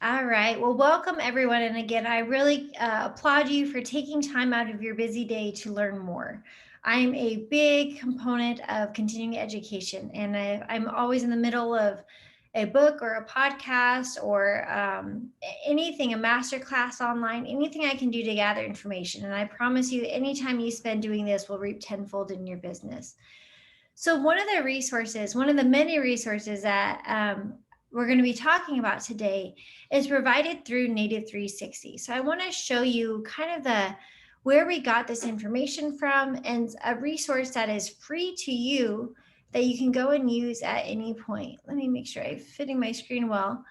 All right. Well, welcome everyone. And again, I really applaud you for taking time out of your busy day to learn more. I'm a big component of continuing education, and I'm always in the middle of a book or a podcast or anything, a master class online, anything I can do to gather information. And I promise you, anytime you spend doing this will reap tenfold in your business. So, one of the many resources that we're going to be talking about today is provided through Native 360. So, I want to show you kind of the where we got this information from and a resource that is free to you that you can go and use at any point. Let me make sure I'm fitting my screen well.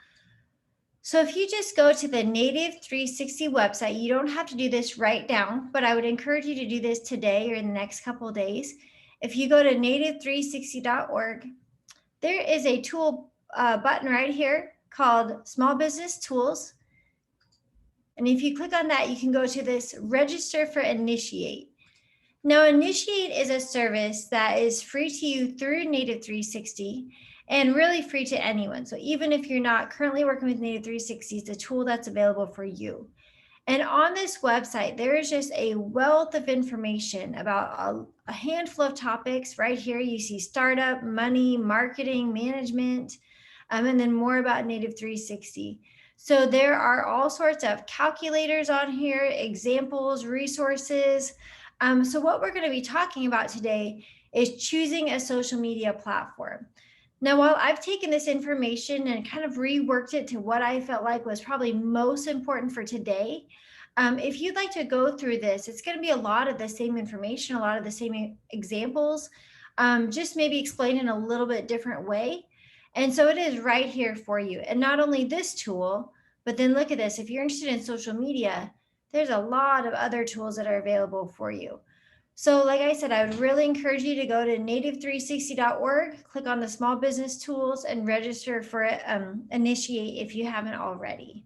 So if you just go to the Native 360 website, you don't have to do this right now, but I would encourage you to do this today or in the next couple of days. If you go to native360.org, there is a tool button right here called Small Business Tools. And if you click on that, you can go to this register for Initiate. Now, Initiate is a service that is free to you through Native 360 and really free to anyone. So even if you're not currently working with Native 360, it's a tool that's available for you. And on this website, there is just a wealth of information about a handful of topics. Right here, you see startup, money, marketing, management, and then more about Native 360. So there are all sorts of calculators on here, examples, resources. So what we're going to be talking about today is choosing a social media platform. Now, while I've taken this information and kind of reworked it to what I felt like was probably most important for today, if you'd like to go through this, it's going to be a lot of the same information, a lot of the same examples, just maybe explained in a little bit different way. And so it is right here for you. And not only this tool, but then look at this. If you're interested in social media, there's a lot of other tools that are available for you. So, like I said, I would really encourage you to go to native360.org, click on the small business tools, and register for it, Initiate if you haven't already.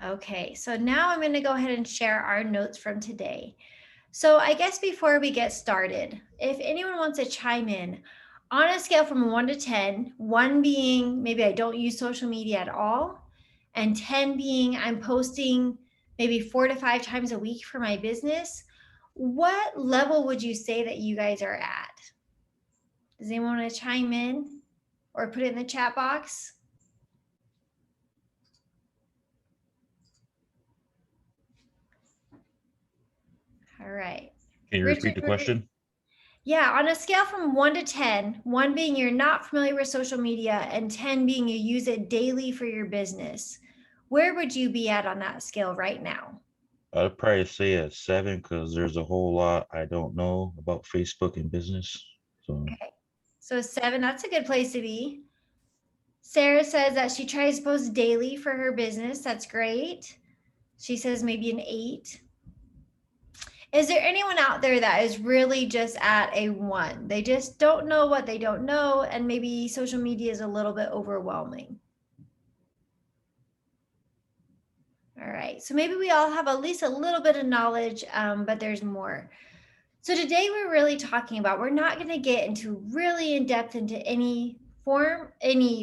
Okay, so now I'm going to go ahead and share our notes from today. So, I guess before we get started, if anyone wants to chime in, on a scale from 1 to 10, 1 being maybe I don't use social media at all, and 10 being I'm posting maybe 4 to 5 times a week for my business, what level would you say that you guys are at? Does anyone want to chime in or put it in the chat box? All right. Can you repeat Richard, the question? yeah, on a scale from 1 to 10, 1 being you're not familiar with social media and 10 being you use it daily for your business, where would you be at on that scale right now? I'd probably say at 7 because there's a whole lot I don't know about Facebook and business. So Okay. So 7, that's a good place to be. Sarah says that she tries to post daily for her business. That's great. She says maybe an 8. Is there anyone out there that is really just at a 1? They just don't know what they don't know, and maybe social media is a little bit overwhelming. All right, so maybe we all have at least a little bit of knowledge, but there's more. So today we're really talking about, we're not going to get into really in depth into any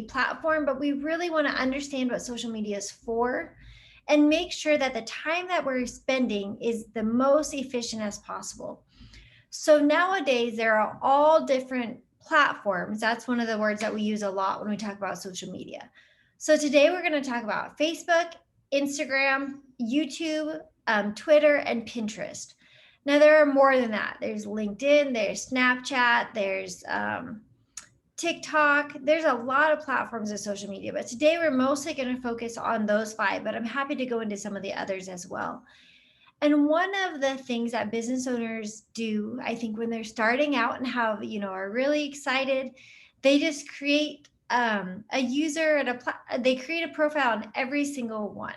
platform, but we really want to understand what social media is for and make sure that the time that we're spending is the most efficient as possible. So nowadays there are all different platforms. That's one of the words that we use a lot when we talk about social media. So today we're going to talk about Facebook, Instagram, YouTube, Twitter, and Pinterest. Now there are more than that. There's LinkedIn, there's Snapchat, there's TikTok. There's a lot of platforms of social media, but today we're mostly going to focus on those 5, but I'm happy to go into some of the others as well. And one of the things that business owners do, I think, when they're starting out and have, are really excited, they just create a user and they create a profile on every single one.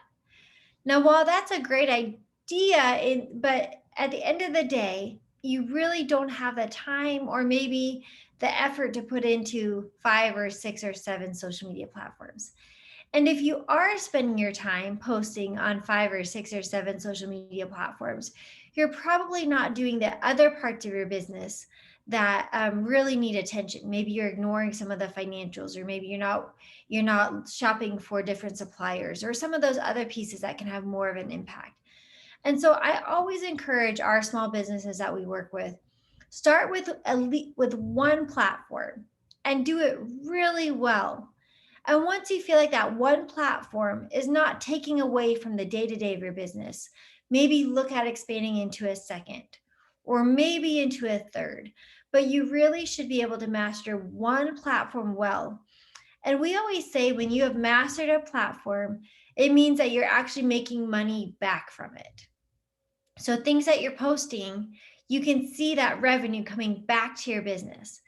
Now, while that's a great idea, but at the end of the day, you really don't have the time or maybe the effort to put into 5 or 6 or 7 social media platforms. And if you are spending your time posting on 5 or 6 or 7 social media platforms, you're probably not doing the other parts of your business that really need attention. Maybe you're ignoring some of the financials, or maybe you're not shopping for different suppliers, or some of those other pieces that can have more of an impact. And so I always encourage our small businesses that we work with, start with with one platform and do it really well. And once you feel like that one platform is not taking away from the day to day of your business, maybe look at expanding into a second or maybe into a third. But you really should be able to master one platform well. And we always say when you have mastered a platform, it means that you're actually making money back from it. So things that you're posting, you can see that revenue coming back to your business.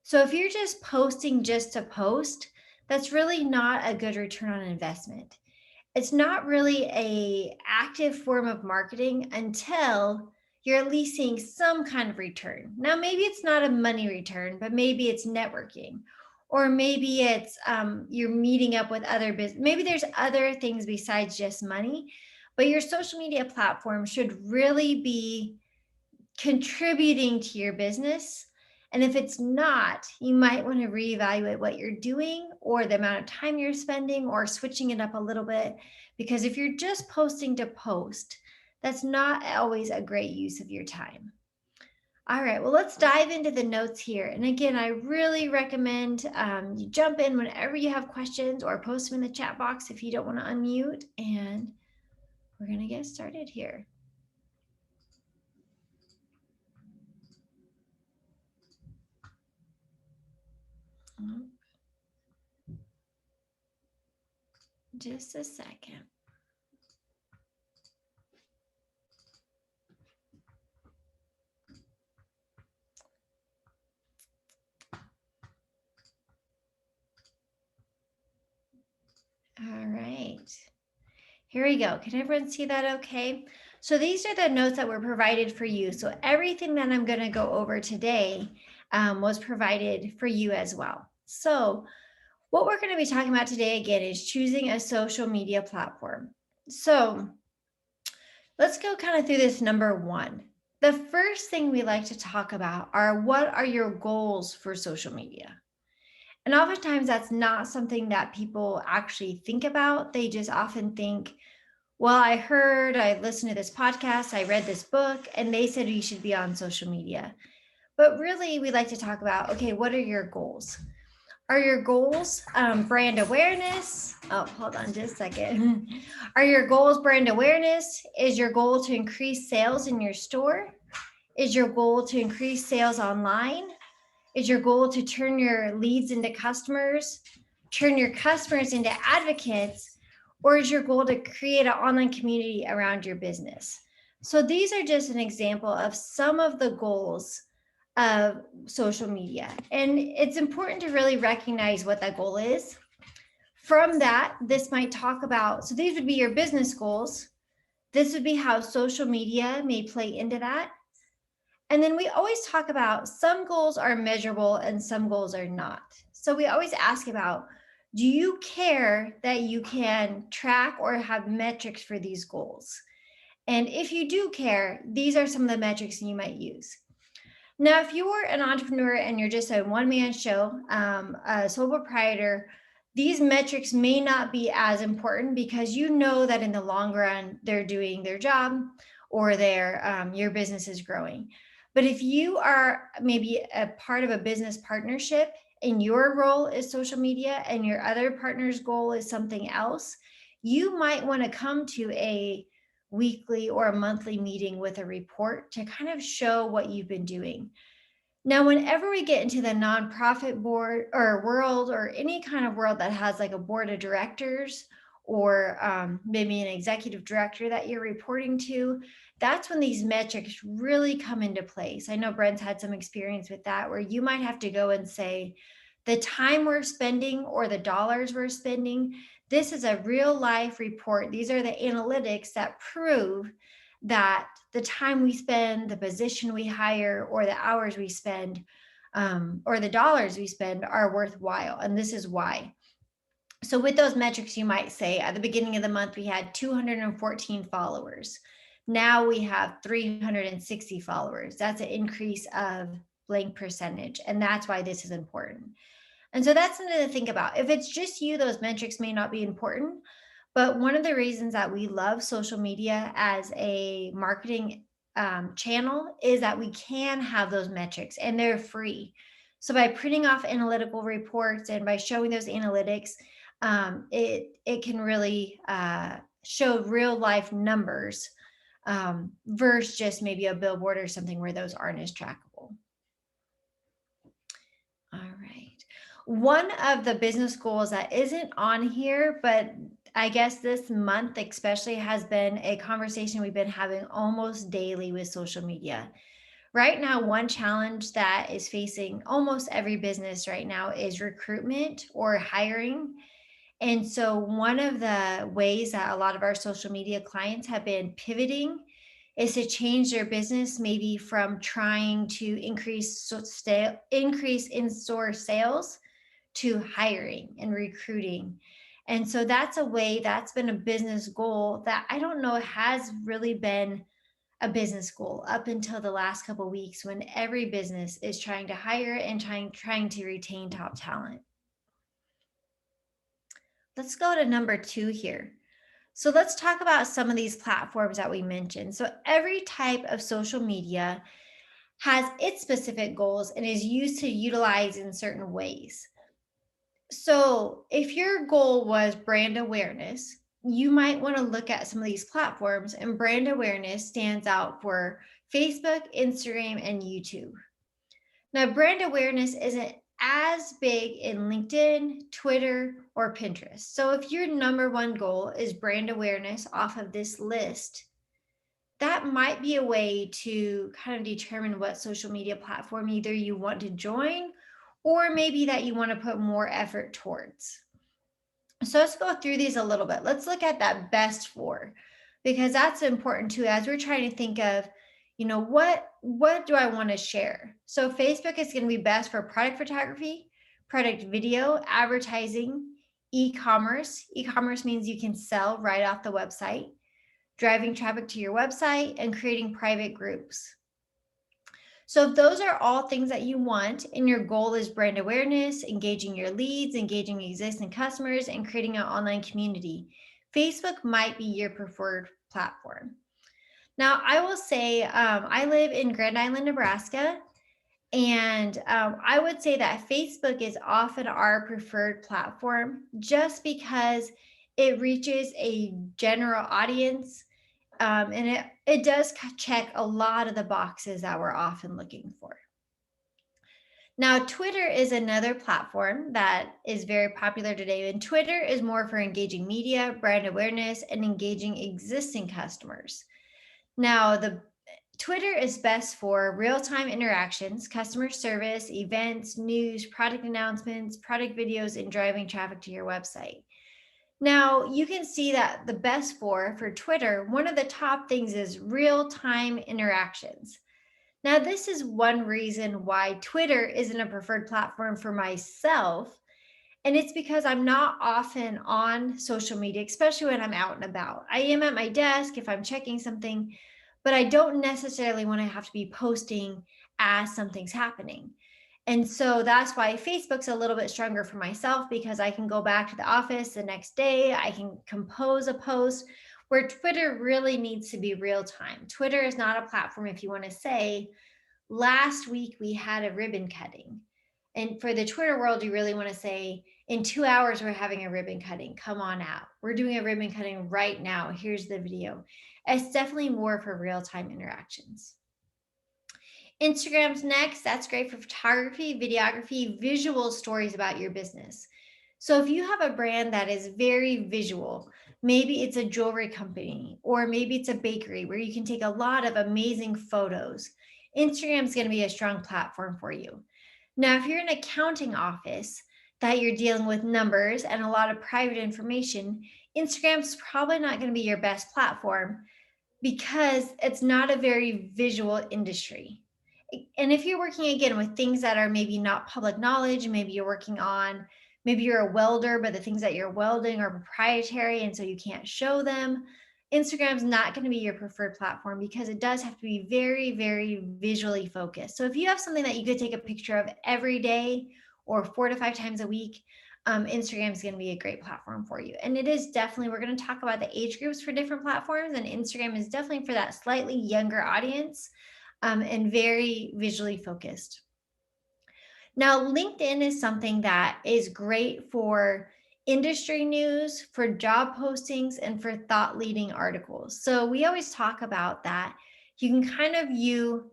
So if you're just posting just to post, that's really not a good return on investment. It's not really a active form of marketing until you're at least seeing some kind of return. Now, maybe it's not a money return, but maybe it's networking, or maybe it's you're meeting up with other business. Maybe there's other things besides just money, but your social media platform should really be contributing to your business. And if it's not, you might want to reevaluate what you're doing or the amount of time you're spending or switching it up a little bit. Because if you're just posting to post, that's not always a great use of your time. All right, well, let's dive into the notes here. And again, I really recommend you jump in whenever you have questions or post them in the chat box if you don't want to unmute. And we're going to get started here. Just a second. All right. Here we go. Can everyone see that okay? So these are the notes that were provided for you. So everything that I'm going to go over today was provided for you as well. So what we're going to be talking about today again is choosing a social media platform. So let's go kind of through this number one. The first thing we like to talk about are what are your goals for social media? And oftentimes that's not something that people actually think about. They just often think, well, I listened to this podcast, I read this book, and they said you should be on social media. But really, we like to talk about, okay, what are your goals? Are your goals brand awareness? Oh, hold on just a second. Are your goals brand awareness? Is your goal to increase sales in your store? Is your goal to increase sales online? Is your goal to turn your leads into customers, turn your customers into advocates, or is your goal to create an online community around your business? So these are just an example of some of the goals of social media. And it's important to really recognize what that goal is. From that, this might talk about, so these would be your business goals. This would be how social media may play into that. And then we always talk about some goals are measurable and some goals are not. So we always ask about, do you care that you can track or have metrics for these goals? And if you do care, these are some of the metrics you might use. Now, if you're an entrepreneur and you're just a one-man show, a sole proprietor, these metrics may not be as important because you know that in the long run they're doing their job or your business is growing. But if you are maybe a part of a business partnership and your role is social media and your other partner's goal is something else, you might want to come to a weekly or a monthly meeting with a report to kind of show what you've been doing. Now, whenever we get into the nonprofit board or world or any kind of world that has like a board of directors or maybe an executive director that you're reporting to, that's when these metrics really come into place. I know Brent's had some experience with that where you might have to go and say, the time we're spending or the dollars we're spending, this is a real life report. These are the analytics that prove that the time we spend, the position we hire, or the hours we spend, or the dollars we spend are worthwhile. And this is why. So with those metrics, you might say at the beginning of the month, we had 214 followers. Now we have 360 followers. That's an increase of blank percentage. And that's why this is important. And so that's something to think about. If it's just you, those metrics may not be important. But one of the reasons that we love social media as a marketing channel is that we can have those metrics and they're free. So by printing off analytical reports and by showing those analytics, it can really show real life numbers versus just maybe a billboard or something where those aren't as trackable. All right. One of the business goals that isn't on here, but I guess this month especially has been a conversation we've been having almost daily with social media. Right now, one challenge that is facing almost every business right now is recruitment or hiring. And so, one of the ways that a lot of our social media clients have been pivoting is to change their business, maybe from trying to increase in-store sales to hiring and recruiting. And so that's a way that's been a business goal that I don't know has really been a business goal up until the last couple of weeks when every business is trying to hire and trying to retain top talent. Let's go to number 2 here. So let's talk about some of these platforms that we mentioned. So every type of social media has its specific goals and is used to utilize in certain ways. So if your goal was brand awareness, you might want to look at some of these platforms, and brand awareness stands out for Facebook, Instagram, and YouTube. Now, brand awareness isn't as big in LinkedIn, Twitter, or Pinterest. So if your number one goal is brand awareness off of this list, that might be a way to kind of determine what social media platform either you want to join or maybe that you want to put more effort towards. So let's go through these a little bit. Let's look at that best four because that's important too as we're trying to think of, what do I want to share? So Facebook is going to be best for product photography, product video, advertising, e-commerce. E-commerce means you can sell right off the website, driving traffic to your website, and creating private groups. So if those are all things that you want and your goal is brand awareness, engaging your leads, engaging existing customers, and creating an online community, Facebook might be your preferred platform. Now, I will say I live in Grand Island, Nebraska, and I would say that Facebook is often our preferred platform just because it reaches a general audience and it does check a lot of the boxes that we're often looking for. Now, Twitter is another platform that is very popular today, and Twitter is more for engaging media, brand awareness, and engaging existing customers. Now, the Twitter is best for real-time interactions, customer service, events, news, product announcements, product videos, and driving traffic to your website. Now, you can see that the best for Twitter, one of the top things is real-time interactions. Now, this is one reason why Twitter isn't a preferred platform for myself. And it's because I'm not often on social media, especially when I'm out and about. I am at my desk if I'm checking something, but I don't necessarily want to have to be posting as something's happening. And so that's why Facebook's a little bit stronger for myself because I can go back to the office the next day. I can compose a post where Twitter really needs to be real time. Twitter is not a platform if you want to say, last week we had a ribbon cutting. And for the Twitter world, you really want to say, in 2 hours, we're having a ribbon cutting. Come on out. We're doing a ribbon cutting right now. Here's the video. It's definitely more for real time interactions. Instagram's next. That's great for photography, videography, visual stories about your business. So if you have a brand that is very visual, maybe it's a jewelry company, or maybe it's a bakery where you can take a lot of amazing photos, Instagram's going to be a strong platform for you. Now, if you're an accounting office that you're dealing with numbers and a lot of private information, Instagram's probably not going to be your best platform because it's not a very visual industry. And if you're working again with things that are maybe not public knowledge, maybe you're a welder, but the things that you're welding are proprietary and so you can't show them, Instagram is not going to be your preferred platform because it does have to be very, very visually focused. So if you have something that you could take a picture of every day or 4 to 5 times a week, Instagram is going to be a great platform for you. And it is definitely, we're going to talk about the age groups for different platforms, and Instagram is definitely for that slightly younger audience, and very visually focused. Now, LinkedIn is something that is great for industry news, for job postings, and for thought leading articles. So, we always talk about that. You can kind of view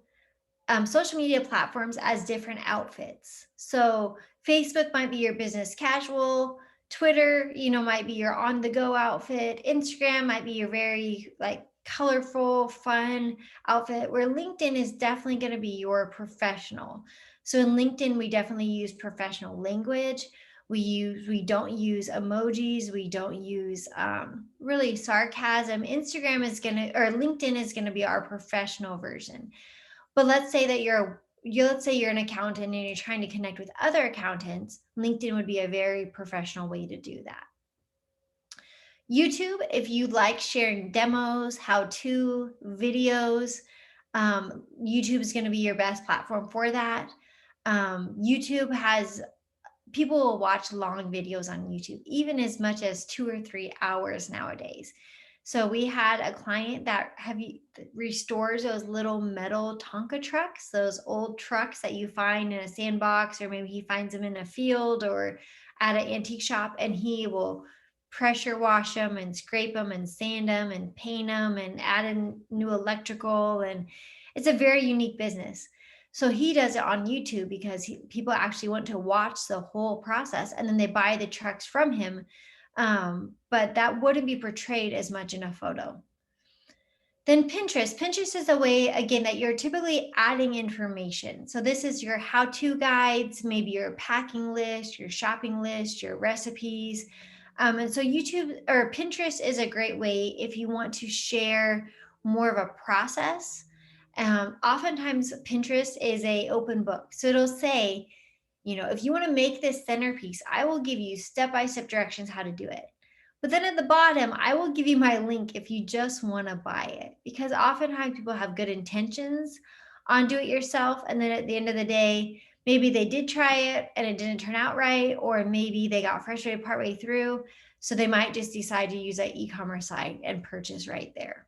social media platforms as different outfits. So, Facebook might be your business casual. Twitter, might be your on the go outfit. Instagram might be your very like colorful, fun outfit, where LinkedIn is definitely going to be your professional. So in LinkedIn, we definitely use professional language. We don't use emojis. We don't use really sarcasm. Instagram is gonna, or LinkedIn is gonna be our professional version. But let's say that let's say you're an accountant and you're trying to connect with other accountants. LinkedIn would be a very professional way to do that. YouTube, if you like sharing demos, how-to videos, YouTube is going to be your best platform for that. YouTube has People will watch long videos on YouTube, even as much as 2 or 3 hours nowadays. So we had a client that restores those little metal Tonka trucks, those old trucks that you find in a sandbox, or maybe he finds them in a field or at an antique shop, and he will pressure wash them and scrape them and sand them and paint them and add in new electrical. And it's a very unique business. So he does it on YouTube because people actually want to watch the whole process, and then they buy the trucks from him. But that wouldn't be portrayed as much in a photo. Then Pinterest. Pinterest is a way, again, that you're typically adding information. So this is your how-to guides, maybe your packing list, your shopping list, your recipes. And so YouTube or Pinterest is a great way if you want to share more of a process. Oftentimes Pinterest is a open book. So it'll say, if you want to make this centerpiece, I will give you step-by-step directions how to do it. But then at the bottom, I will give you my link if you just want to buy it, because oftentimes people have good intentions on do it yourself. And then at the end of the day, maybe they did try it and it didn't turn out right, or maybe they got frustrated partway through. So they might just decide to use that e-commerce site and purchase right there.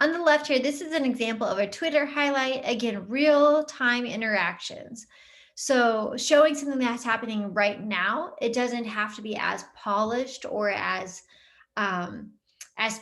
On the left here, this is an example of a Twitter highlight. Again, real-time interactions. So showing something that's happening right now, it doesn't have to be as polished or as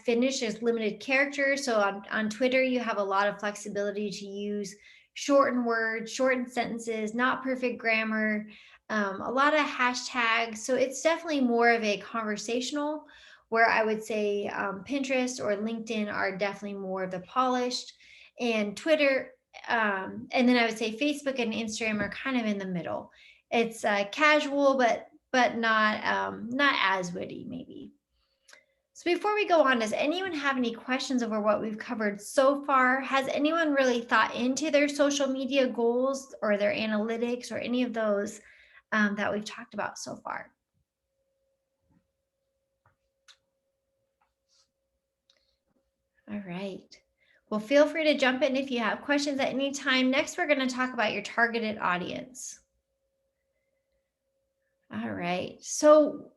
finished as limited characters. So on Twitter, you have a lot of flexibility to use shortened words, shortened sentences, not perfect grammar, a lot of hashtags. So it's definitely more of a conversational, where I would say Pinterest or LinkedIn are definitely more of the polished, and Twitter, and then I would say Facebook and Instagram are kind of in the middle. It's casual, but not as witty, maybe. So before we go on, does anyone have any questions over what we've covered so far? Has anyone really thought into their social media goals or their analytics or any of those that we've talked about so far? All right. Well, feel free to jump in if you have questions at any time. Next, we're going to talk about your targeted audience. All right. So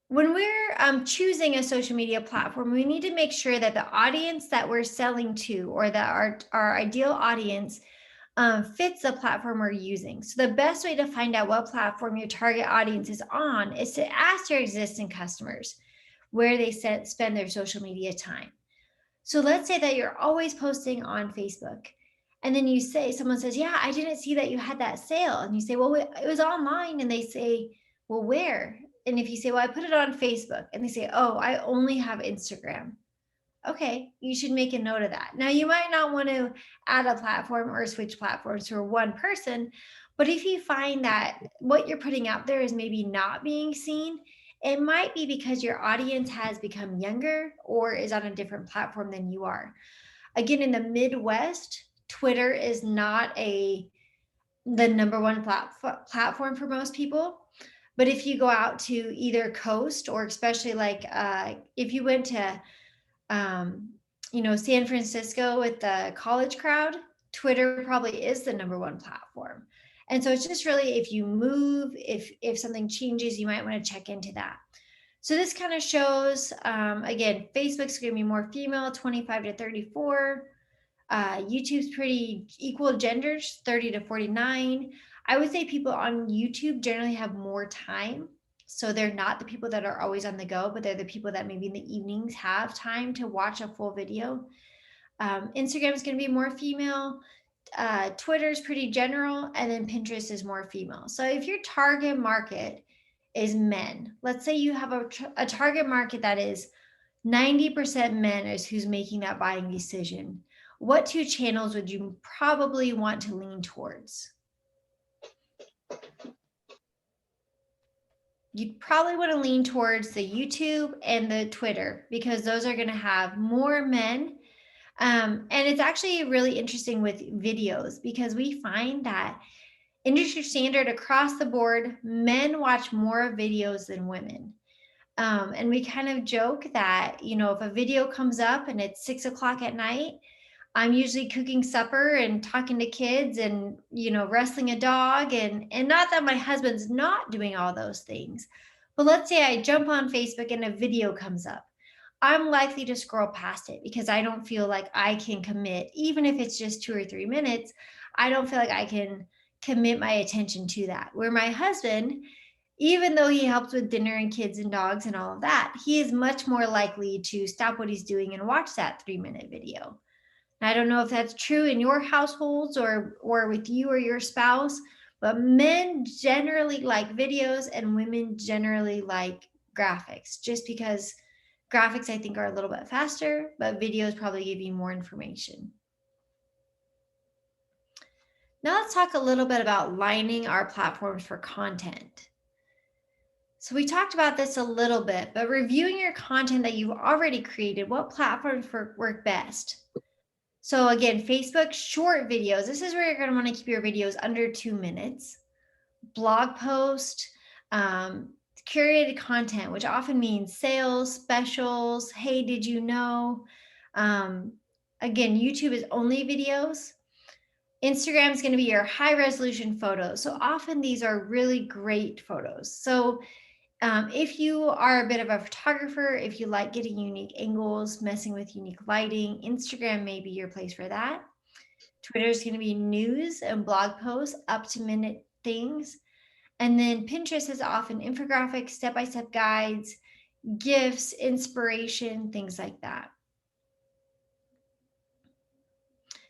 when we're choosing a social media platform, we need to make sure that the audience that we're selling to, or that our ideal audience fits the platform we're using. So the best way to find out what platform your target audience is on is to ask your existing customers where they spend their social media time. So let's say that you're always posting on Facebook, and then someone says, yeah, I didn't see that you had that sale. And you say, well, it was online. And they say, well, where? And if you say, well, I put it on Facebook, and they say, oh, I only have Instagram. Okay, you should make a note of that. Now, you might not want to add a platform or switch platforms for one person, but if you find that what you're putting out there is maybe not being seen, it might be because your audience has become younger or is on a different platform than you are. Again, in the Midwest, Twitter is not the number one platform for most people. But if you go out to either coast, or especially like if you went to San Francisco with the college crowd, Twitter probably is the number one platform. And so it's just really, if you move, if something changes, you might want to check into that. So this kind of shows, again, Facebook's going to be more female, 25 to 34. YouTube's pretty equal genders, 30 to 49. I would say people on YouTube generally have more time. So they're not the people that are always on the go, but they're the people that maybe in the evenings have time to watch a full video. Instagram is going to be more female. Twitter is pretty general, and then Pinterest is more female. So if your target market is men, let's say you have a target market that is 90% men is who's making that buying decision, what two channels would you probably want to lean towards? You'd probably want to lean towards the YouTube and the Twitter, because those are going to have more men. And it's actually really interesting with videos, because we find that industry standard across the board, men watch more videos than women. And we kind of joke that, if a video comes up and it's 6 o'clock at night, I'm usually cooking supper and talking to kids and, wrestling a dog. And not that my husband's not doing all those things, but let's say I jump on Facebook and a video comes up. I'm likely to scroll past it because I don't feel like I can commit, even if it's just 2 or 3 minutes. I don't feel like I can commit my attention to that. Where my husband, even though he helps with dinner and kids and dogs and all of that, he is much more likely to stop what he's doing and watch that 3-minute video. And I don't know if that's true in your households or with you or your spouse, but men generally like videos and women generally like graphics, just because graphics, I think, are a little bit faster, but videos probably give you more information. Now let's talk a little bit about lining our platforms for content. So we talked about this a little bit, but reviewing your content that you've already created, what platforms work best? So again, Facebook short videos. This is where you're going to want to keep your videos under 2 minutes. Blog post, curated content, which often means sales, specials. Hey, did you know? Again, YouTube is only videos. Instagram is going to be your high resolution photos. So often these are really great photos. So if you are a bit of a photographer, if you like getting unique angles, messing with unique lighting, Instagram may be your place for that. Twitter is going to be news and blog posts, up-to-minute things. And then Pinterest is often infographics, step-by-step guides, GIFs, inspiration, things like that.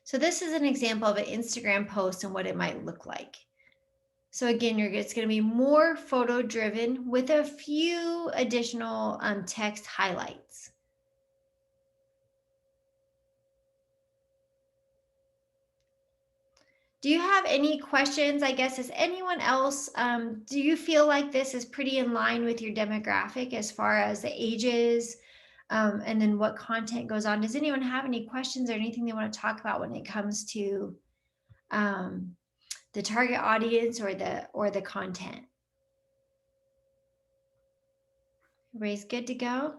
So this is an example of an Instagram post and what it might look like. So again, it's going to be more photo driven with a few additional text highlights. Do you have any questions? I guess, is anyone else, do you feel like this is pretty in line with your demographic as far as the ages and then what content goes on? Does anyone have any questions or anything they want to talk about when it comes to the target audience or the content? Everybody's good to go?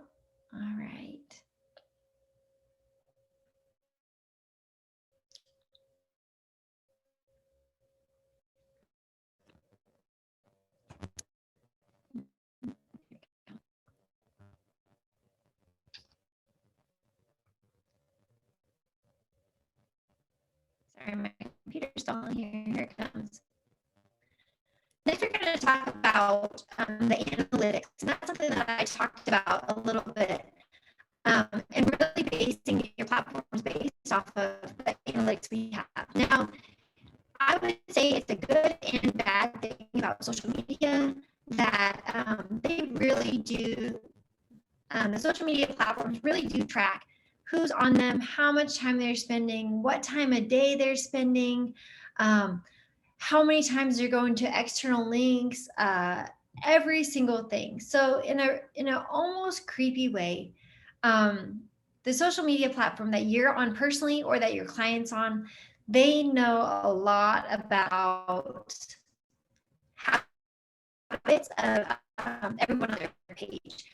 All right. Sorry, my computer's stalling here. Here it comes. Next, we're going to talk about the analytics. And that's something that I talked about a little bit. And really basing your platforms based off of the analytics we have. Now, I would say it's a good and bad thing about social media that they really do, the social media platforms really do track who's on them, how much time they're spending, what time of day they're spending, how many times they're going to external links, every single thing. So in a almost creepy way, the social media platform that you're on personally or that your client's on, they know a lot about how highlights of everyone on their page.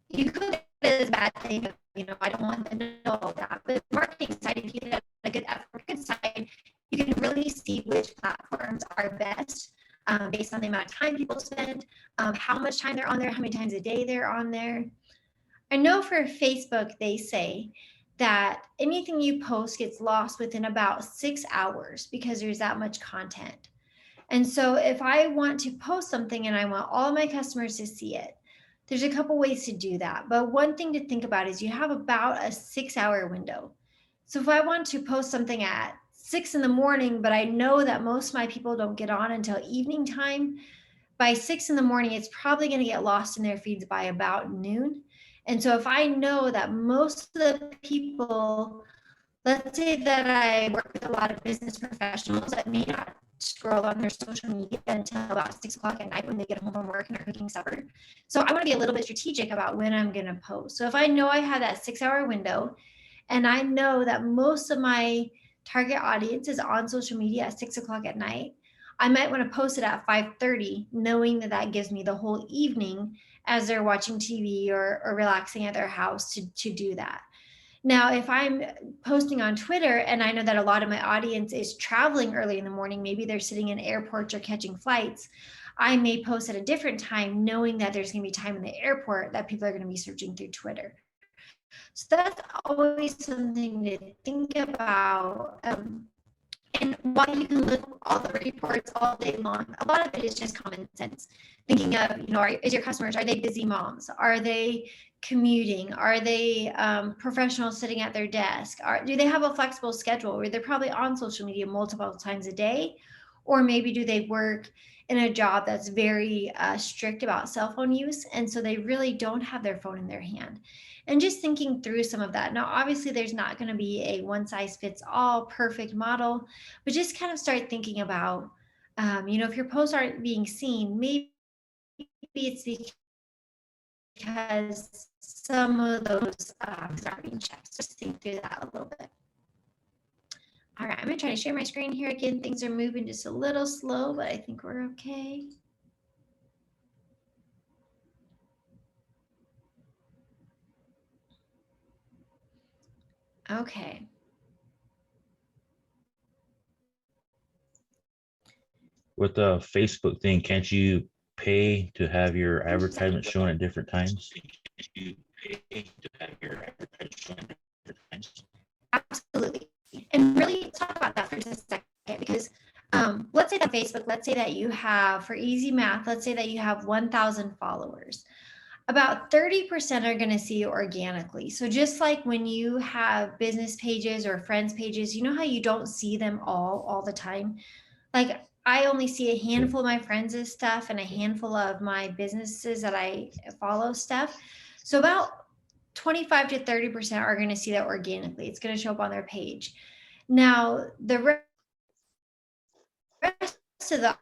You could get it as a bad thing, I don't want them to know all that. But marketing side, if you get a good effort, good side, you can really see which platforms are best based on the amount of time people spend, how much time they're on there, how many times a day they're on there. I know for Facebook, they say that anything you post gets lost within about 6 hours because there's that much content. And so if I want to post something and I want all of my customers to see it, there's a couple ways to do that. But one thing to think about is you have about a 6-hour window. So if I want to post something at 6 in the morning, but I know that most of my people don't get on until evening time, by 6 in the morning, it's probably going to get lost in their feeds by about noon. And so if I know that most of the people, let's say that I work with a lot of business professionals that may not scroll on their social media until about 6 o'clock at night when they get home from work and are cooking supper. So I want to be a little bit strategic about when I'm going to post. So if I know I have that 6-hour window and I know that most of my target audience is on social media at 6 o'clock at night, I might want to post it at 5:30, knowing that that gives me the whole evening as they're watching TV or relaxing at their house to do that. Now, if I'm posting on Twitter and I know that a lot of my audience is traveling early in the morning, maybe they're sitting in airports or catching flights, I may post at a different time, knowing that there's going to be time in the airport that people are going to be searching through Twitter. So that's always something to think about. And while you can look all the reports all day long, a lot of it is just common sense. Thinking of, is your customers, are they busy moms? Are they commuting? Are they professionals sitting at their desk? Do they have a flexible schedule where they're probably on social media multiple times a day? Or maybe do they work in a job that's very strict about cell phone use? And so they really don't have their phone in their hand. And just thinking through some of that. Now, obviously, there's not going to be a one size fits all perfect model, but just kind of start thinking about, if your posts aren't being seen, maybe it's because some of those aren't being checked. Just think through that a little bit. All right, I'm going to try to share my screen here again. Things are moving just a little slow, but I think we're okay. Okay. With the Facebook thing, can't you pay to have your advertisement shown at different times? Absolutely. And really talk about that for just a second, because let's say that Facebook, let's say that you have, for easy math, let's say that you have 1,000 followers. About 30% are going to see you organically. So just like when you have business pages or friends pages, you know how you don't see them all the time? Like I only see a handful of my friends' stuff and a handful of my businesses that I follow stuff. So about 25 to 30% are going to see that organically. It's going to show up on their page. Now, the rest of the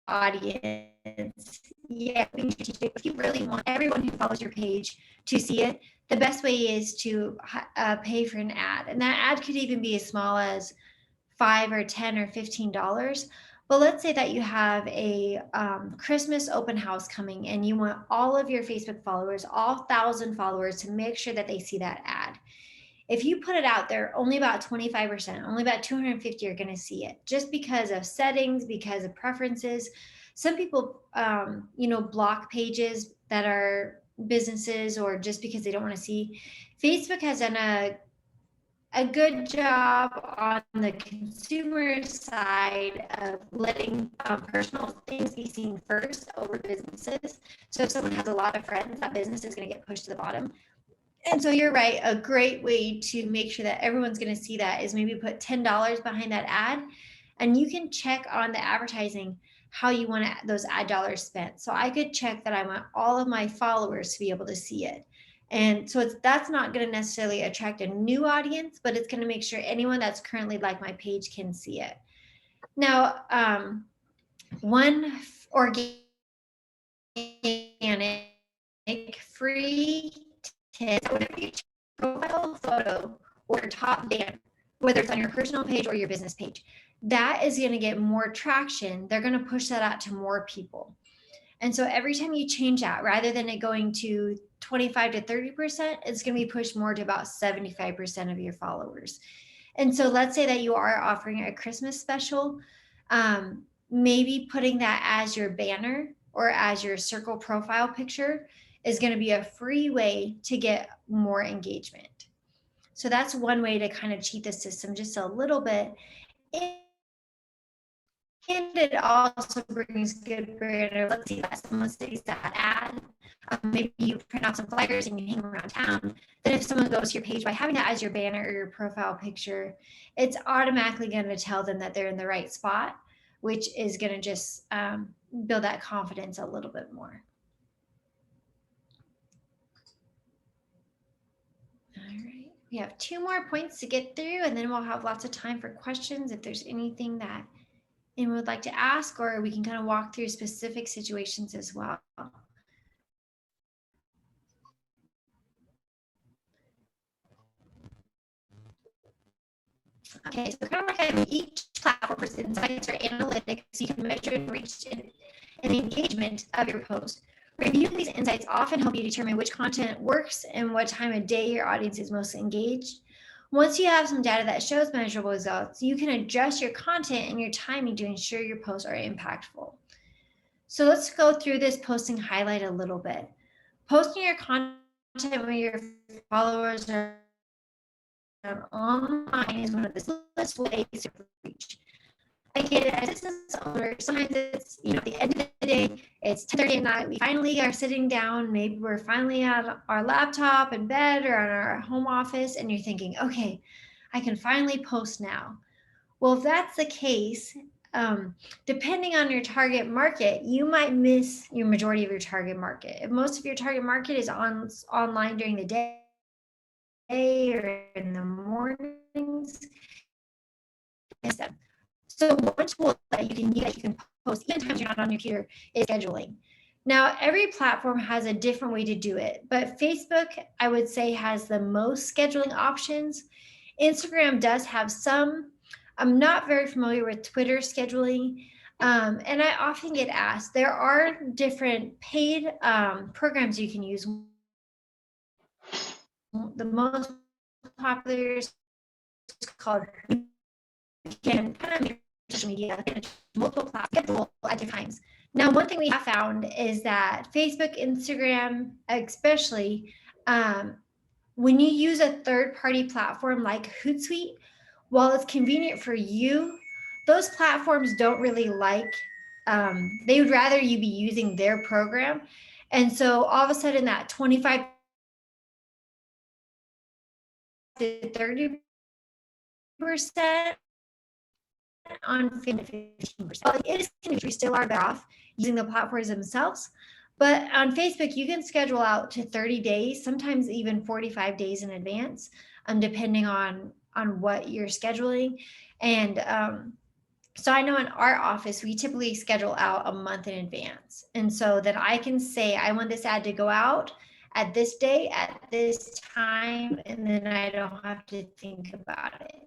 audience, being strategic. If you really want everyone who follows your page to see it, the best way is to pay for an ad. And that ad could even be as small as $5 or $10 or $15. But let's say that you have a Christmas open house coming and you want all of your Facebook followers, all 1,000 followers, to make sure that they see that ad. If you put it out there, only about 25%, only about 250 are going to see it, just because of settings, because of preferences. Some people, block pages that are businesses, or just because they don't want to see. Facebook has done a good job on the consumer side of letting personal things be seen first over businesses. So if someone has a lot of friends, that business is going to get pushed to the bottom. And so you're right. A great way to make sure that everyone's going to see that is maybe put $10 behind that ad, and you can check on the advertising how you want those ad dollars spent. So I could check that I want all of my followers to be able to see it. And so that's not going to necessarily attract a new audience, but it's going to make sure anyone that's currently like my page can see it. Now, one organic free tip, whatever you profile photo or top banner, whether it's on your personal page or your business page, that is going to get more traction. They're going to push that out to more people. And so every time you change that, rather than it going to 25 to 30%, it's going to be pushed more to about 75% of your followers. And so let's say that you are offering a Christmas special, maybe putting that as your banner or as your circle profile picture is going to be a free way to get more engagement. So that's one way to kind of cheat the system just a little bit. And it also brings good brand. Let's see that someone sees that ad. Maybe you print out some flyers and you hang them around town. Then if someone goes to your page by having that as your banner or your profile picture, it's automatically going to tell them that they're in the right spot, which is going to just build that confidence a little bit more. All right, we have 2 more points to get through, and then we'll have lots of time for questions if there's anything that anyone would like to ask, or we can kind of walk through specific situations as well. Okay, so kind of like each platform's insights or analytics, you can measure and reach and the engagement of your post. Reviewing these insights often help you determine which content works and what time of day your audience is most engaged. Once you have some data that shows measurable results, you can adjust your content and your timing to ensure your posts are impactful. So let's go through this posting highlight a little bit. Posting your content when your followers are online is one of the simplest ways to reach. I get it as a business owner. Sometimes it's, at the end of the day, it's 10:30 at night. We finally are sitting down. Maybe we're finally on our laptop in bed or on our home office, and you're thinking, okay, I can finally post now. Well, if that's the case, depending on your target market, you might miss your majority of your target market. If most of your target market is online during the day or in the mornings, miss them. So one tool that you can use, that you can post even times you're not on your computer, is scheduling. Now, every platform has a different way to do it, but Facebook, I would say, has the most scheduling options. Instagram does have some. I'm not very familiar with Twitter scheduling. And I often get asked, there are different paid programs you can use. The most popular is called, you can kind of make social media multiple platforms at different times. Now, one thing we have found is that Facebook, Instagram, especially, when you use a third-party platform like Hootsuite, while it's convenient for you, those platforms don't really like, they would rather you be using their program. And so all of a sudden that 25 to 30% on 15%. Well, it is convenient, we still are better off using the platforms themselves. But on Facebook, you can schedule out to 30 days, sometimes even 45 days in advance, depending on what you're scheduling. And so I know in our office, we typically schedule out a month in advance. And so that I can say, I want this ad to go out at this day, at this time, and then I don't have to think about it.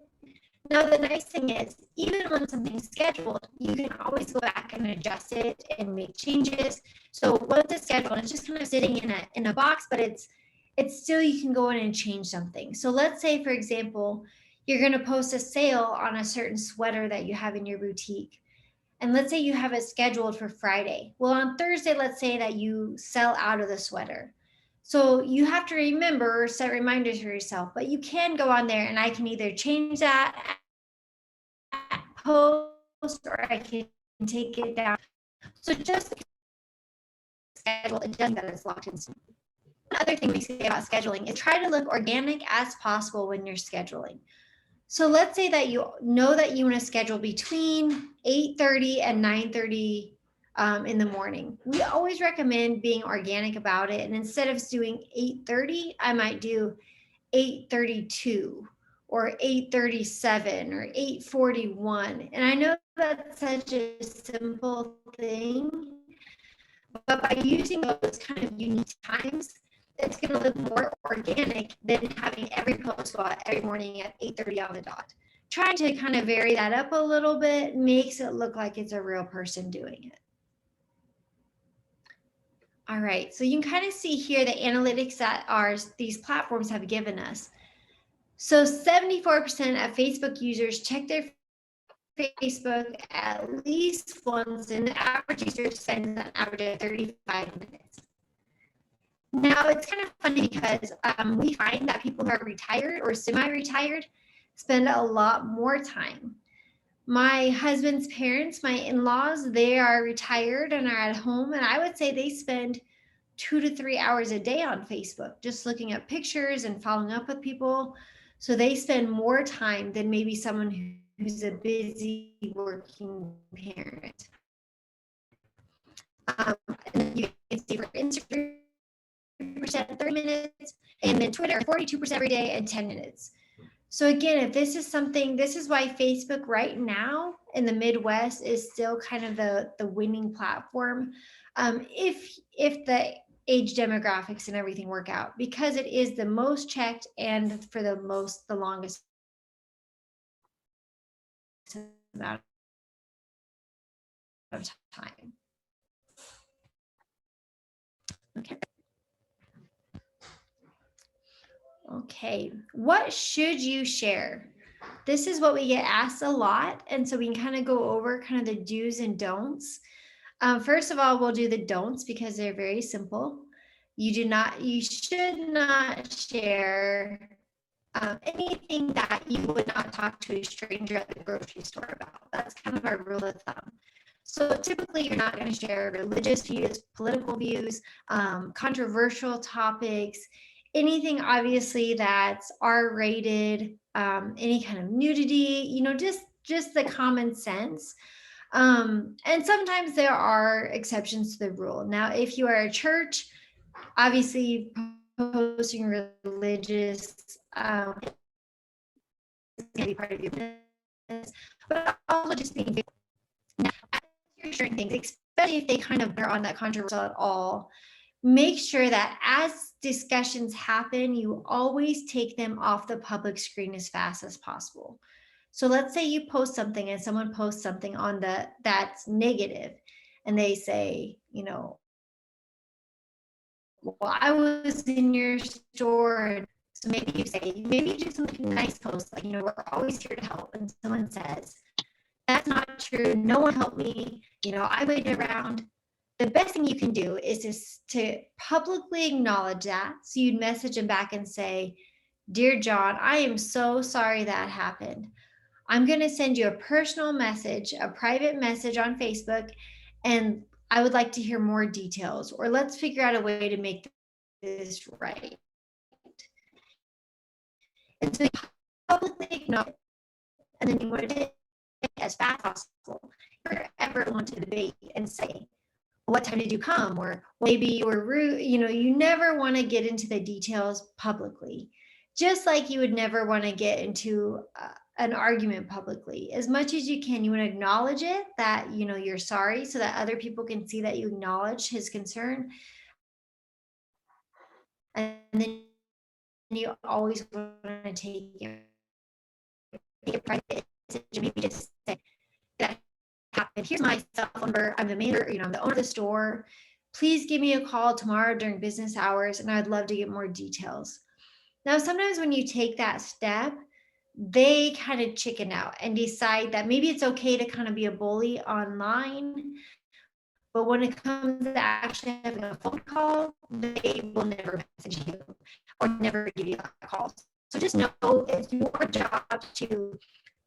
Now, the nice thing is, even when something's scheduled, you can always go back and adjust it and make changes. So once it's scheduled, it's just kind of sitting in a box, but it's still, you can go in and change something. So let's say, for example, you're going to post a sale on a certain sweater that you have in your boutique. And let's say you have it scheduled for Friday. Well, on Thursday, let's say that you sell out of the sweater. So you have to remember or set reminders for yourself, but you can go on there and I can either change that post or I can take it down. So just schedule, it doesn't that it's locked in. Another thing we say about scheduling is try to look organic as possible when you're scheduling. So let's say that you know that you want to schedule between 8:30 and 9:30 in the morning. We always recommend being organic about it. And instead of doing 8:30, I might do 8:32 or 8:37 or 8:41. And I know that's such a simple thing, but by using those kind of unique times, it's going to look more organic than having every post go out every morning at 8:30 on the dot. Trying to kind of vary that up a little bit makes it look like it's a real person doing it. All right, so you can kind of see here the analytics that these platforms have given us. So 74% of Facebook users check their Facebook at least once, and the average user spends an average of 35 minutes. Now, it's kind of funny because we find that people who are retired or semi-retired spend a lot more time. My husband's parents, my in-laws, they are retired and are at home, and I would say they spend 2 to 3 hours a day on Facebook, just looking at pictures and following up with people. So they spend more time than maybe someone who's a busy working parent. And you can see for Instagram, 30 minutes, and then Twitter, 42% every day and 10 minutes. So again, if this is something, this is why Facebook right now in the Midwest is still kind of the winning platform. If the age demographics and everything work out, because it is the most checked and for the longest amount of time. Okay. Okay, what should you share? This is what we get asked a lot, and so we can kind of go over kind of the do's and don'ts. First of all, we'll do the don'ts because they're very simple. You should not share anything that you would not talk to a stranger at the grocery store about. That's kind of our rule of thumb. So typically, you're not going to share religious views, political views, controversial topics, anything obviously that's R-rated, any kind of nudity, just the common sense. And sometimes there are exceptions to the rule. Now, if you are a church, obviously posting religious is going to be part of your business, but also just being now, as you're sharing things, especially if they kind of are on that controversial at all, make sure that as discussions happen, you always take them off the public screen as fast as possible. So let's say you post something and someone posts something on that's negative, and they say, well, I was in your store. And so maybe you do something nice post, like, we're always here to help. And someone says, that's not true. No one helped me. I waited around. The best thing you can do is just to publicly acknowledge that. So you'd message them back and say, Dear John, I am so sorry that happened. I'm going to send you a personal message, a private message on Facebook, and I would like to hear more details, or let's figure out a way to make this right. And so you publicly acknowledge, and then you want to do it as fast as possible. If you ever want to debate and say, what time did you come? Or maybe you were rude. You never want to get into the details publicly, just like you would never want to get into an argument publicly. As much as you can, you want to acknowledge it, that you're sorry, so that other people can see that you acknowledge his concern. And then you always want to take your private message, maybe just say that happened. Here's my cell phone number. I'm the manager, I'm the owner of the store. Please give me a call tomorrow during business hours, and I'd love to get more details. Now, sometimes when you take that step, they kind of chicken out and decide that maybe it's okay to kind of be a bully online. But when it comes to actually having a phone call, they will never message you or never give you a call. So just know it's your job to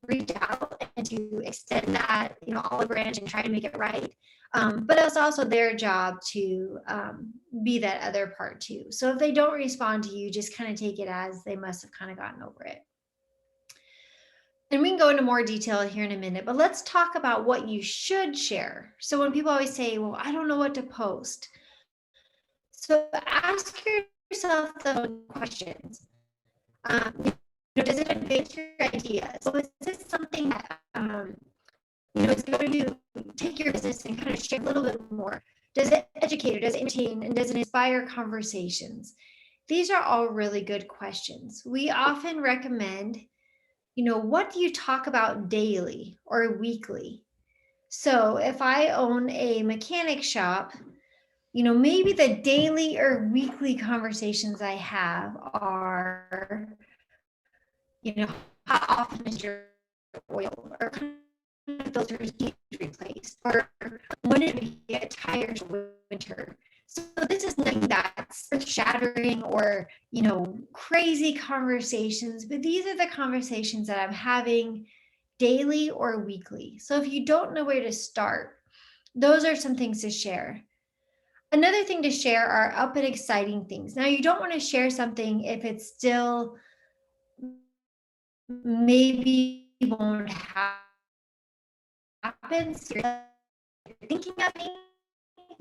reach out and to extend that, olive branch and try to make it right. But it's also their job to be that other part too. So if they don't respond to you, just kind of take it as they must have kind of gotten over it. And we can go into more detail here in a minute, but let's talk about what you should share. So when people always say, well, I don't know what to post. So ask yourself the questions. Does it advance your ideas? So is this something that, is going to take your business and kind of share a little bit more? Does it educate, or does it entertain, and does it inspire conversations? These are all really good questions. We often recommend, what do you talk about daily or weekly? So if I own a mechanic shop, Maybe the daily or weekly conversations I have are, how often is your oil or kind of filters need replaced, or when did we get tires winter? So this is nothing that's shattering or, crazy conversations, but these are the conversations that I'm having daily or weekly. So if you don't know where to start, those are some things to share. Another thing to share are up and exciting things. Now, you don't want to share something if it's still maybe won't happen. So you're thinking of me,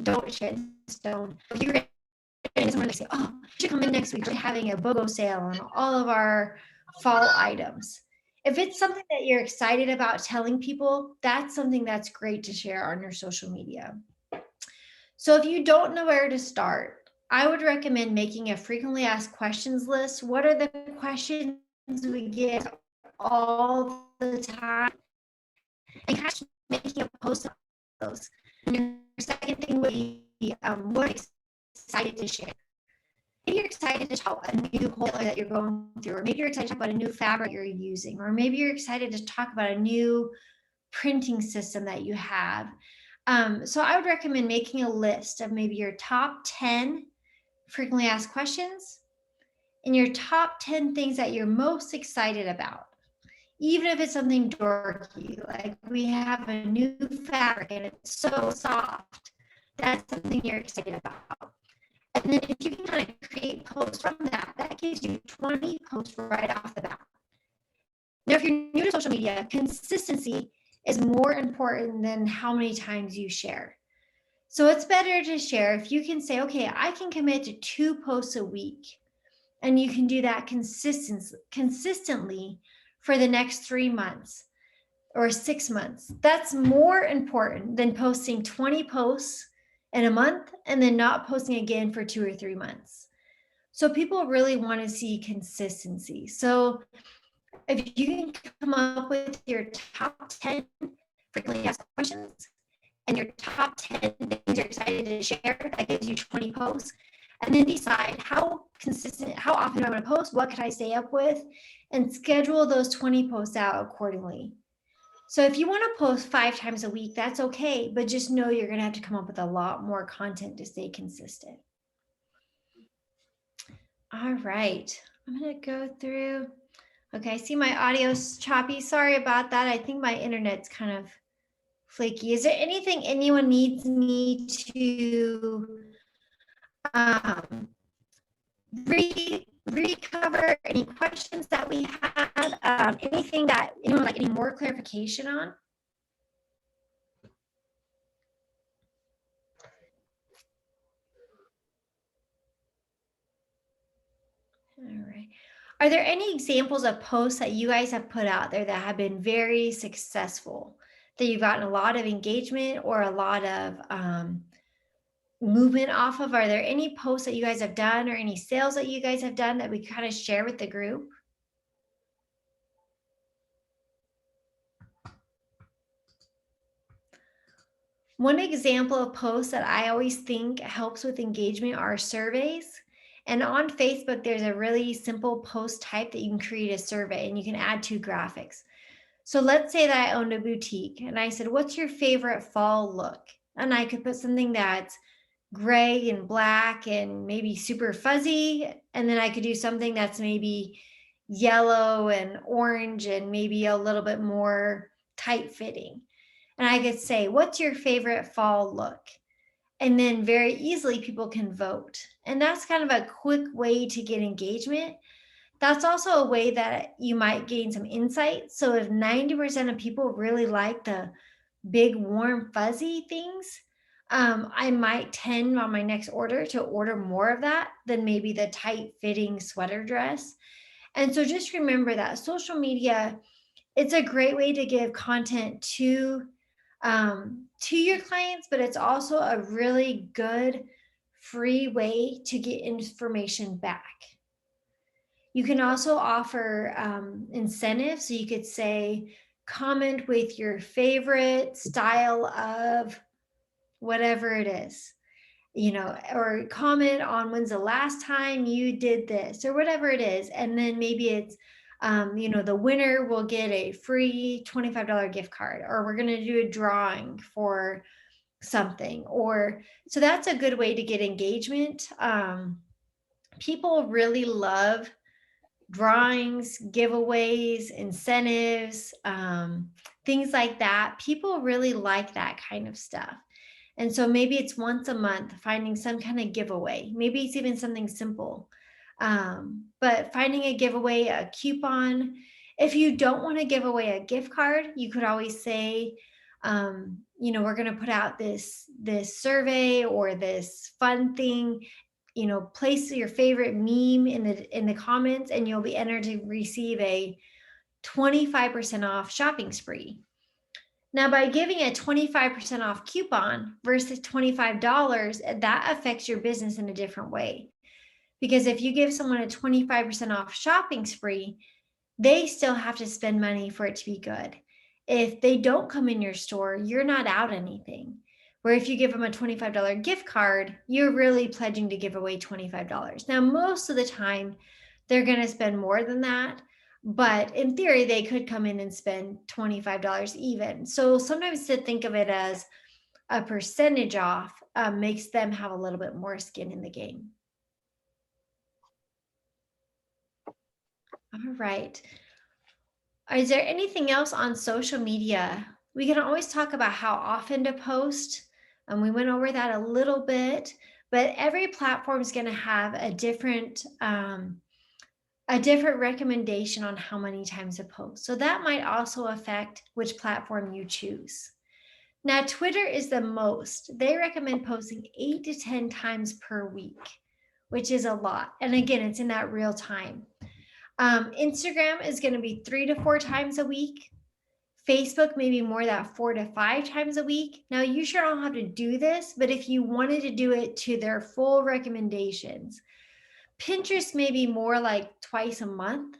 don't share this. Don't. If you're and someone like say, "Oh, you should come in next week. We're having a BOGO sale on all of our fall items." If it's something that you're excited about telling people, that's something that's great to share on your social media. So if you don't know where to start, I would recommend making a frequently asked questions list. What are the questions we get all the time? And kind of making a post on those. And your second thing would be what excited to share. Maybe you're excited to talk about a new color that you're going through, or maybe you're excited to talk about a new fabric you're using, or maybe you're excited to talk about a new printing system that you have. So I would recommend making a list of maybe your top 10 frequently asked questions and your top 10 things that you're most excited about. Even if it's something dorky, like we have a new fabric and it's so soft, that's something you're excited about. And then if you can kind of create posts from that, that gives you 20 posts right off the bat. Now, if you're new to social media, consistency is more important than how many times you share. So it's better to share if you can say, okay, I can commit to 2 posts a week, and you can do that consistently for the next 3 months or 6 months. That's more important than posting 20 posts in a month and then not posting again for 2 or 3 months. So people really want to see consistency. So if you can come up with your top 10 frequently asked questions and your top 10 things you're excited to share, that gives you 20 posts. And then decide how consistent, how often do I want to post? What can I stay up with? And schedule those 20 posts out accordingly. So if you want to post 5 times a week, that's okay, but just know you're going to have to come up with a lot more content to stay consistent. All right, I'm going to go through. Okay, I see my audio's choppy. Sorry about that. I think my internet's kind of flaky. Is there anything anyone needs me to recover? Any questions that we had? Anything that anyone like any more clarification on? All right. Are there any examples of posts that you guys have put out there that have been very successful, that you've gotten a lot of engagement or a lot of movement off of? Are there any posts that you guys have done or any sales that you guys have done that we kind of share with the group? One example of posts that I always think helps with engagement are surveys. And on Facebook, there's a really simple post type that you can create a survey and you can add 2 graphics. So let's say that I owned a boutique and I said, what's your favorite fall look? And I could put something that's gray and black and maybe super fuzzy. And then I could do something that's maybe yellow and orange and maybe a little bit more tight fitting. And I could say, what's your favorite fall look? And then very easily people can vote. And that's kind of a quick way to get engagement. That's also a way that you might gain some insight. So if 90% of people really like the big, warm, fuzzy things, I might tend on my next order to order more of that than maybe the tight fitting sweater dress. And so just remember that social media, it's a great way to give content to your clients, but it's also a really good free way to get information back. You can also offer incentives. So you could say, comment with your favorite style of whatever it is. or comment on when's the last time you did this or whatever it is. And then maybe it's, the winner will get a free $25 gift card, or we're going to do a drawing for something. Or so that's a good way to get engagement. People really love drawings, giveaways, incentives, things like that. People really like that kind of stuff. And so maybe it's once a month finding some kind of giveaway. Maybe it's even something simple. But finding a giveaway, a coupon. If you don't want to give away a gift card, you could always say, we're going to put out this survey or this fun thing. Place your favorite meme in the comments, and you'll be entered to receive a 25% off shopping spree. Now, by giving a 25% off coupon versus $25, that affects your business in a different way. Because if you give someone a 25% off shopping spree, they still have to spend money for it to be good. If they don't come in your store, you're not out anything. Where if you give them a $25 gift card, you're really pledging to give away $25. Now, most of the time, they're going to spend more than that. But in theory, they could come in and spend $25 even. So sometimes to think of it as a percentage off makes them have a little bit more skin in the game. All right. Is there anything else on social media? We can always talk about how often to post. And we went over that a little bit, but every platform is going to have a different recommendation on how many times to post. So that might also affect which platform you choose. Now, Twitter is the most. They recommend posting 8 to 10 times per week, which is a lot. And again, it's in that real time. Instagram is going to be 3 to 4 times a week. Facebook maybe more that 4 to 5 times a week. Now, you sure don't have to do this, but if you wanted to do it to their full recommendations, Pinterest may be more like twice a month,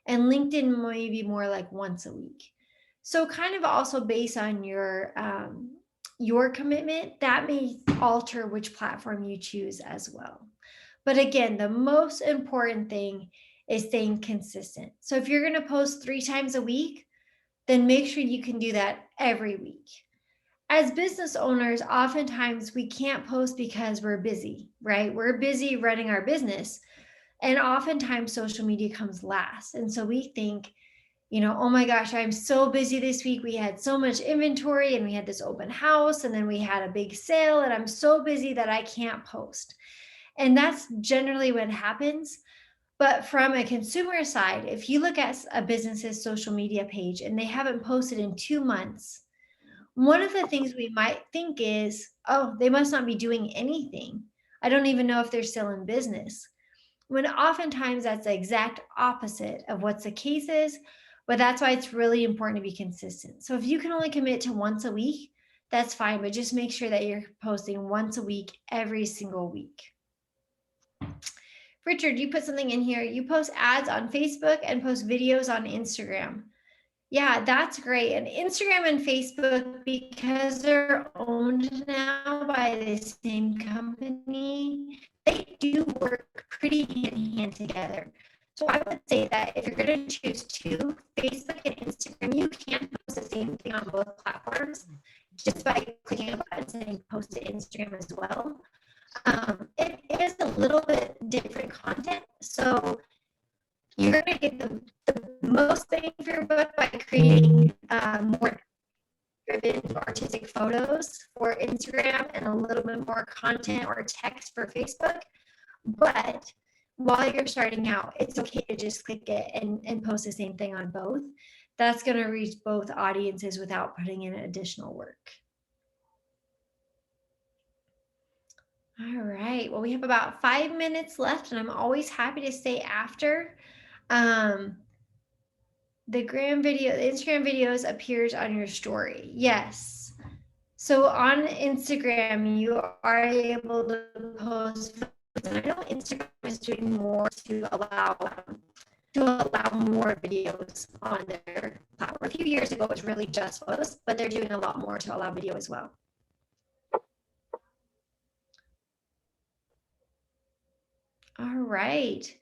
and LinkedIn may be more like once a week. So kind of also based on your commitment, that may alter which platform you choose as well. But again, the most important thing is staying consistent. So if you're going to post 3 times a week, then make sure you can do that every week. As business owners, oftentimes we can't post because we're busy, right? We're busy running our business. And oftentimes social media comes last. And so we think, oh my gosh, I'm so busy this week. We had so much inventory and we had this open house and then we had a big sale and I'm so busy that I can't post. And that's generally what happens. But from a consumer side, if you look at a business's social media page and they haven't posted in 2 months, one of the things we might think is, oh, they must not be doing anything. I don't even know if they're still in business. When oftentimes that's the exact opposite of what the case is, but that's why it's really important to be consistent. So if you can only commit to once a week, that's fine, but just make sure that you're posting once a week, every single week. Richard, you put something in here. You post ads on Facebook and post videos on Instagram. Yeah, that's great. And Instagram and Facebook, because they're owned now by the same company, they do work pretty hand in hand together. So I would say that if you're going to choose 2, Facebook and Instagram, you can post the same thing on both platforms just by clicking a button saying post to Instagram as well. It is a little bit different content, so you're going to get the most bang for your buck by creating more driven artistic photos for Instagram and a little bit more content or text for Facebook. But while you're starting out, it's okay to just click it and post the same thing on both. That's going to reach both audiences without putting in additional work. All right. Well, we have about 5 minutes left, and I'm always happy to stay after. The Instagram videos appears on your story. Yes. So on Instagram, you are able to post. And I know Instagram is doing more to allow more videos on their platform. A few years ago, it was really just photos, but they're doing a lot more to allow video as well. right.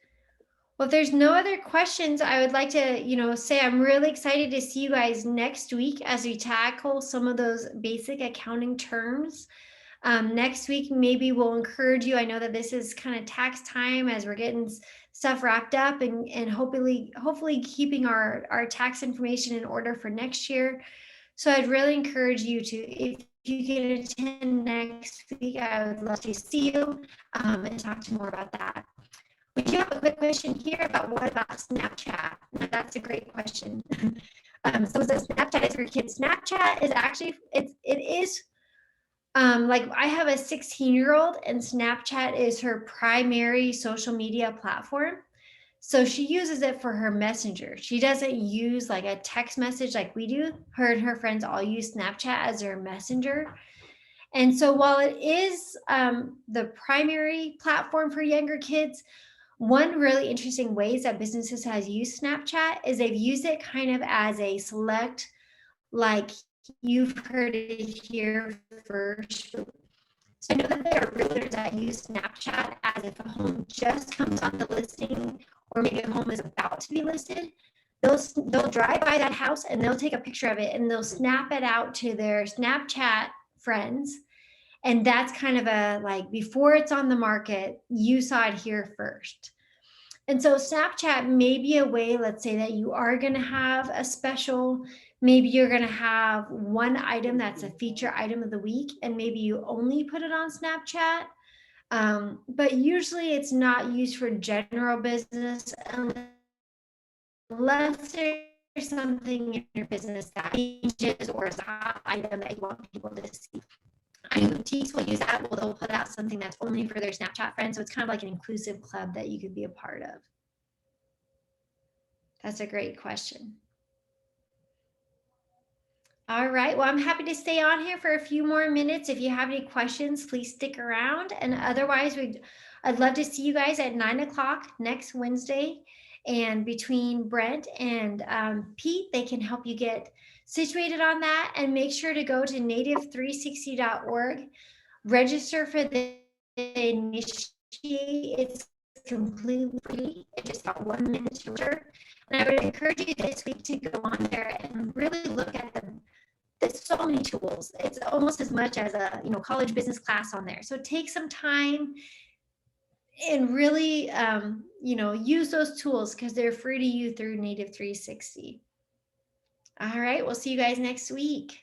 Well, if there's no other questions, I would like to, say I'm really excited to see you guys next week as we tackle some of those basic accounting terms. Next week, maybe we'll encourage you. I know that this is kind of tax time as we're getting stuff wrapped up and hopefully keeping our tax information in order for next year. So I'd really encourage you to, if you can attend next week, I would love to see you and talk to more about that. We do have a quick question here about what about Snapchat? Now, that's a great question. So Snapchat is for kids. Snapchat is actually, it is like I have a 16-year-old and Snapchat is her primary social media platform. So she uses it for her messenger. She doesn't use like a text message like we do. Her and her friends all use Snapchat as their messenger. And so while it is the primary platform for younger kids, one really interesting ways that businesses has used Snapchat is they've used it kind of as a select, like you've heard it here first. So I know that there are realtors that use Snapchat as if a home just comes on the listing or maybe a home is about to be listed. They'll drive by that house and they'll take a picture of it and they'll snap it out to their Snapchat friends. And that's kind of a like before it's on the market, you saw it here first. And so Snapchat may be a way, let's say that you are going to have a special, maybe you're going to have one item that's a feature item of the week, and maybe you only put it on Snapchat. But usually it's not used for general business unless there's something in your business that changes or is a hot item that you want people to see. I know boutiques will use that. Well, they'll put out something that's only for their Snapchat friends. So it's kind of like an inclusive club that you could be a part of. That's a great question. All right. Well, I'm happy to stay on here for a few more minutes. If you have any questions, please stick around. And otherwise, I'd love to see you guys at 9 o'clock next Wednesday. And between Brent and Pete, they can help you get situated on that. And make sure to go to native360.org, register for the initiate. It's completely free. It just got 1 minute to register. And I would encourage you this week to go on there and really look at them. There's so many tools. It's almost as much as a college business class on there. So take some time and really use those tools because they're free to you through Native 360. All right, we'll see you guys next week.